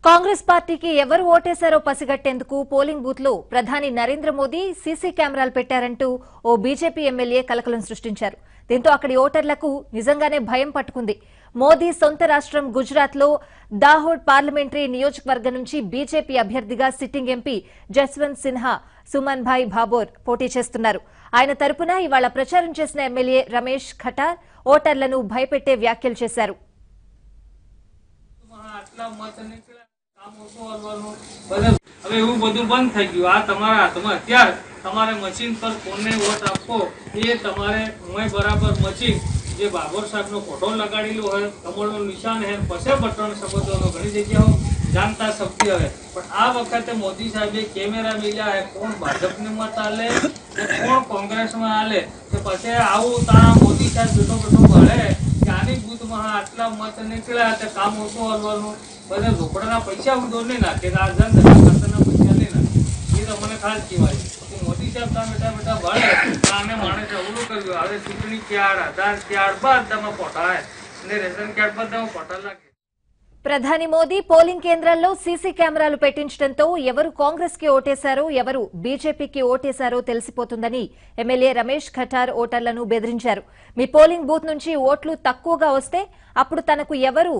కాంగ్రెస్ పార్టీకి ఎవరు ఓటేశారో పసిగట్టేందుకు polling booth లో ప్రధాని నరేంద్ర మోదీ సీసీ కెమెరాలు పెట్టారంటూ ఓ బీజేపీ ఎమ్మెల్యే కలకలం సృష్టించారు. దీంతో అక్కడి ఓటర్లకు నిజంగానే భయం పట్టుకుంది. మోదీ సొంత రాష్ట్రం గుజరాత్ లో దాహోడ్ పార్లమెంటరీ నియోజకవర్గం నుంచి బీజేపీ అభ్యర్థిగా సిట్టింగ్ ఎంపీ జస్వంత్ సిన్హా సుమన్ భాయ్ భాబోర్ పోటీ చేస్తున్నారు. ఆయన తరపున ఇవాళ ప్రచారం చేసిన ఎమ్మెల్యే రమేష్ ఖటార్ ఓటర్లను భయపెట్టే వ్యాఖ్యలు చేశారు. હવે એવું બધું બંધ થઈ ગયું. આ તમારા હાથમાં અત્યારે તમારે મશીન પર કોને વોટ આપવો એ તમારે હું બરાબર મશીન જે બાબર સાહેબનો ફોટો લગાડેલો હોય, કમળનું નિશાન હે, પછી બટન શબ્દોનો ઘણી જગ્યાઓ જાણતા શક્તિ હવે. પણ આ વખતે મોદી સાહેબે કેમેરા મિલ્યા હે, કોણ ભાજપને મત આલે કોણ કોંગ્રેસમાં આલે તો પછી આવું તારા મોદી સાહેબ બેઠો બેઠો ભળે કે આની બૂથમાં આટલા મત નીકળ્યા તો કામ ઓછું હલવાનું, બધા રોકડાના પૈસા ઉડો નહીં નાખે, આ જનધન ખાતાના પૈસા નહીં નાખે. એ તો મને ખાસ કહેવાય મોદી સાહેબ તા બેઠા બેઠા ભળે આને માણસે અવળું કર્યું. હવે ચૂંટણી કાર્ડ, આધાર કાર્ડ બધા ફોટા અને રેશન કાર્ડ બધા ફોટા લાગે. ప్రధాని మోదీ పోలింగ్ కేంద్రాల్లో సీసీ కెమెరాలు పెట్టించడంతో ఎవరు కాంగ్రెస్ కి ఓటేశారో ఎవరు బీజేపీకి ఓటేశారో తెలిసిపోతుందని ఎమ్మెల్యే రమేష్ ఖటార్ ఓటర్లను బెదిరించారు. మీ పోలింగ్ బూత్ నుంచి ఓట్లు తక్కువగా వస్తే అప్పుడు తనకు ఎవరు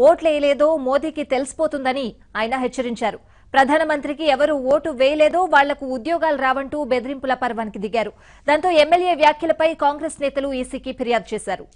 ఓట్లేయలేదో మోదీకి తెలిసిపోతుందని ఆయన హెచ్చరించారు. ప్రధానమంత్రికి ఎవరు ఓటు వేయలేదో వాళ్లకు ఉద్యోగాలు రావంటూ బెదిరింపుల పర్వానికి దిగారు. దాంతో ఎమ్మెల్యే వ్యాఖ్యలపై కాంగ్రెస్ నేతలు ఈసీకి ఫిర్యాదు చేశారు.